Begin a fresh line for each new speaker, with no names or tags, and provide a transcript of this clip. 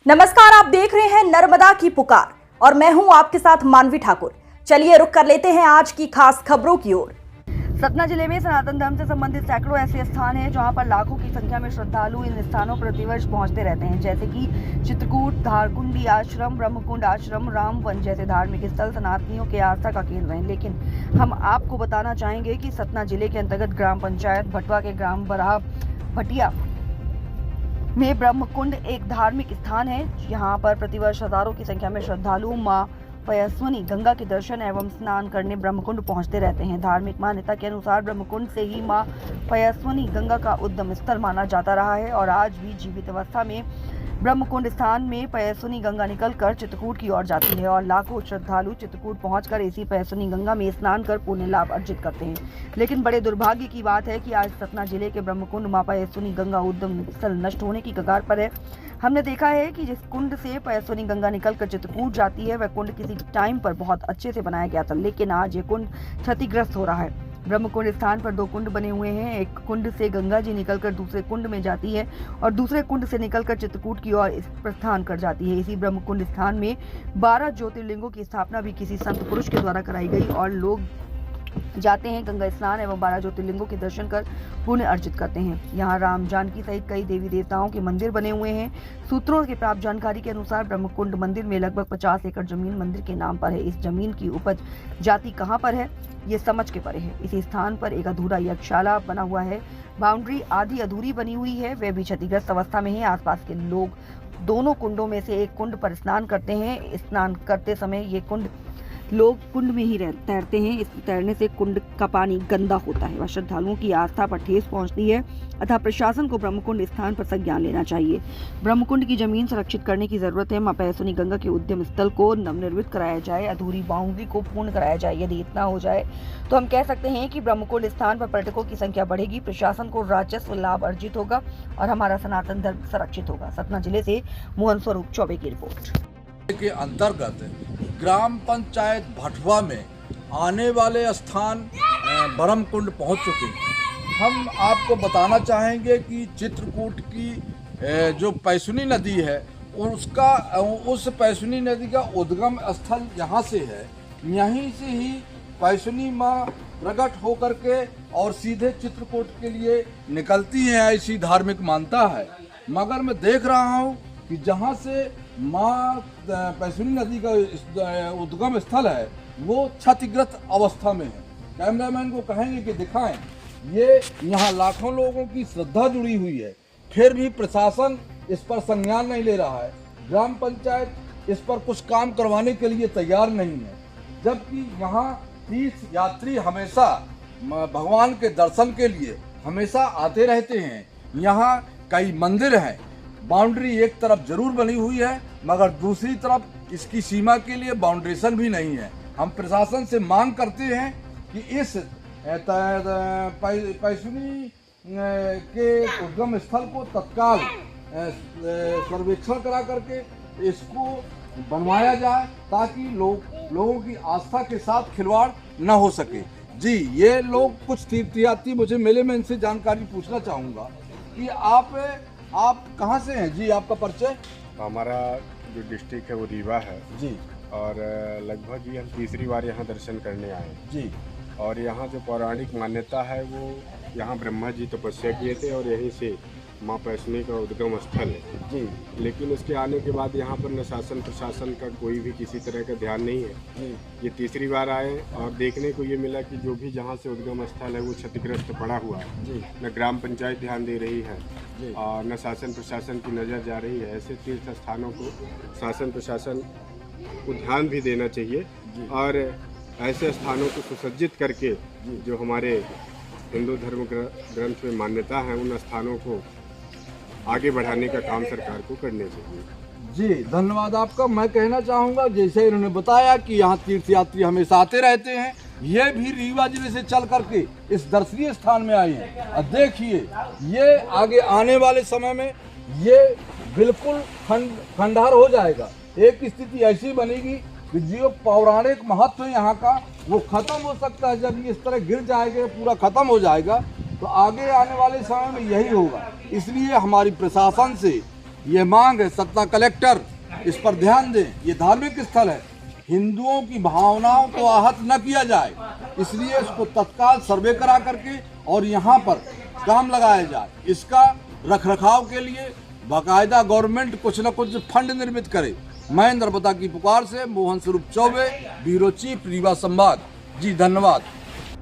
नमस्कार, आप देख रहे हैं नर्मदा की पुकार और मैं हूं आपके साथ मानवी ठाकुर। चलिए रुक कर लेते हैं आज की खास खबरों की ओर। सतना जिले में सनातन धर्म से संबंधित सैकड़ों ऐसे स्थान हैं जहां पर लाखों की संख्या में श्रद्धालु इन स्थानों पर प्रतिवर्ष पहुंचते रहते हैं, जैसे कि चित्रकूट, धारकुंडी आश्रम, ब्रह्मकुंड आश्रम, रामवन जैसे धार्मिक स्थल सनातनियों के आस्था का केंद्र हैं। लेकिन हम आपको बताना चाहेंगे कि सतना जिले के अंतर्गत ग्राम पंचायत भटवा के ग्राम बराह भटिया में ब्रह्मकुंड एक धार्मिक स्थान है। यहाँ पर प्रतिवर्ष हजारों की संख्या में श्रद्धालु मां पयस्विनी गंगा के दर्शन एवं स्नान करने ब्रह्मकुंड पहुंचते रहते हैं। धार्मिक मान्यता के अनुसार ब्रह्मकुंड से ही मां पयस्विनी गंगा का उद्गम स्थल माना जाता रहा है और आज भी जीवित अवस्था में ब्रह्मकुंड स्थान में पयस्विनी गंगा निकलकर चित्रकूट की ओर जाती है और लाखों श्रद्धालु चित्रकूट पहुंचकर इसी पयस्विनी गंगा में स्नान कर पुण्य लाभ अर्जित करते हैं। लेकिन बड़े दुर्भाग्य की बात है कि आज सतना जिले के ब्रह्मकुंड मां पयस्विनी गंगा उद्गम स्थल नष्ट होने की कगार पर है। हमने देखा है कि जिस कुंड से पयस्विनी गंगा निकलकर चित्रकूट जाती है वह कुंड किसी टाइम पर बहुत अच्छे से बनाया गया था, लेकिन आज ये कुंड क्षतिग्रस्त हो रहा है। ब्रह्मकुंड स्थान पर दो कुंड बने हुए हैं। एक कुंड से गंगा जी निकलकर दूसरे कुंड में जाती है और दूसरे कुंड से निकलकर चित्रकूट की ओर प्रस्थान कर जाती है। इसी ब्रह्मकुंड स्थान में 12 ज्योतिर्लिंगों की स्थापना भी किसी संत पुरुष के द्वारा कराई गई और लोग जाते हैं गंगा स्नान एवं 12 ज्योतिर्लिंगों के दर्शन कर पुण्य अर्जित करते हैं। यहाँ राम, जानकी सहित कई देवी देवताओं के मंदिर बने हुए हैं। सूत्रों के प्राप्त जानकारी के अनुसार ब्रह्मकुंड मंदिर में लगभग 50 एकड़ जमीन मंदिर के नाम पर है। इस जमीन की उपज जाति कहाँ पर है ये समझ के परे है। इसी स्थान पर एक अधूरा यज्ञशाला बना हुआ है। बाउंड्री आधी अधूरी बनी हुई है, वह भी क्षतिग्रस्त अवस्था में है। आसपास के लोग दोनों कुंडों में से एक कुंड पर स्नान करते हैं। स्नान करते समय ये लोग कुंड में ही तैरते हैं। इस तैरने से कुंड का पानी गंदा होता है व श्रद्धालुओं की आस्था पर ठेस पहुंचती है। अतः प्रशासन को ब्रह्मकुंड स्थान पर संज्ञान लेना चाहिए। ब्रह्मकुंड की जमीन संरक्षित करने की जरूरत है। मां पयस्विनी गंगा के उद्गम स्थल को नवनिर्मित कराया जाए, अधूरी बाउंड्री को पूर्ण कराया जाए। यदि इतना हो जाए तो हम कह सकते हैं कि ब्रह्मकुंड स्थान पर पर्यटकों की संख्या बढ़ेगी, प्रशासन को राजस्व लाभ अर्जित होगा और हमारा सनातन धर्म संरक्षित होगा। सतना जिले से मोहन स्वरूप चौबे की रिपोर्ट।
के अंतर्गत ग्राम पंचायत भटवा में आने वाले स्थान ब्रह्मकुंड पहुंच चुके हैं। हम आपको बताना चाहेंगे कि चित्रकूट की जो पयस्विनी नदी है उस पयस्विनी नदी का उद्गम स्थल यहाँ से है। यहीं से ही पयस्विनी माँ प्रकट होकर के और सीधे चित्रकूट के लिए निकलती हैं, ऐसी धार्मिक मान्यता है। मगर मैं देख रहा हूँ कि जहाँ से माँ पयस्विनी नदी का उद्गम स्थल है वो क्षतिग्रस्त अवस्था में है। कैमरामैन को कहेंगे कि दिखाएं। ये यहाँ लाखों लोगों की श्रद्धा जुड़ी हुई है, फिर भी प्रशासन इस पर संज्ञान नहीं ले रहा है। ग्राम पंचायत इस पर कुछ काम करवाने के लिए तैयार नहीं है, जबकि यहाँ तीर्थ यात्री हमेशा भगवान के दर्शन के लिए हमेशा आते रहते हैं। यहाँ कई मंदिर हैं। बाउंड्री एक तरफ जरूर बनी हुई है मगर दूसरी तरफ इसकी सीमा के लिए बाउंड्रेशन भी नहीं है। हम प्रशासन से मांग करते हैं कि इस पयस्विनी के उद्गम स्थल को तत्काल सर्वेक्षण करा करके इसको बनवाया जाए ताकि लोगों की आस्था के साथ खिलवाड़ न हो सके। जी, ये लोग कुछ तीर्थयात्री मुझे मिले, मैं इनसे जानकारी पूछना चाहूँगा कि आप कहाँ से हैं जी? आपका परिचय?
हमारा जो डिस्ट्रिक्ट है वो रीवा है
जी,
और लगभग ये हम तीसरी बार यहाँ दर्शन करने आए
जी।
और यहाँ जो पौराणिक मान्यता है वो यहाँ ब्रह्मा जी तपस्या किए थे और यहीं से माँ पयस्विनी का उद्गम स्थल है
जी।
लेकिन उसके आने के बाद यहाँ पर न शासन प्रशासन का कोई भी किसी तरह का ध्यान नहीं है
जी।
ये तीसरी बार आए और देखने को ये मिला कि जो भी जहाँ से उद्गम स्थल है वो क्षतिग्रस्त पड़ा हुआ है
जी।
न ग्राम पंचायत ध्यान दे रही है
जी।
और न शासन प्रशासन की नज़र जा रही है। ऐसे तीर्थ स्थानों को शासन प्रशासन को ध्यान भी देना चाहिए और ऐसे स्थानों को सुसज्जित करके जो हमारे हिंदू धर्म ग्रंथ में मान्यता है उन स्थानों को आगे बढ़ाने का काम सरकार को करने चाहिए।
जी, धन्यवाद आपका। मैं कहना चाहूँगा जैसे इन्होंने बताया कि यहाँ तीर्थयात्री हमेशा आते रहते हैं, ये भी रीवा जिले से चल करके इस दर्शनीय स्थान में आए हैं। और देखिए ये आगे आने वाले समय में ये बिल्कुल खंडहर हो जाएगा। एक स्थिति ऐसी बनेगी कि जो पौराणिक महत्व है यहाँ का वो खत्म हो सकता है। जब ये इस तरह गिर जाएगा, पूरा खत्म हो जाएगा, तो आगे आने वाले समय में यही होगा। इसलिए हमारी प्रशासन से ये मांग है सतना कलेक्टर इस पर ध्यान दें। ये धार्मिक स्थल है, हिंदुओं की भावनाओं को आहत न किया जाए, इसलिए इसको तत्काल सर्वे करा करके और यहाँ पर काम लगाया जाए। इसका रखरखाव के लिए बाकायदा गवर्नमेंट कुछ न कुछ फंड निर्मित करे। मैं नर्मदा की पुकार से मोहन स्वरूप चौबे, ब्यूरो चीफ रीवा संवाद। जी धन्यवाद।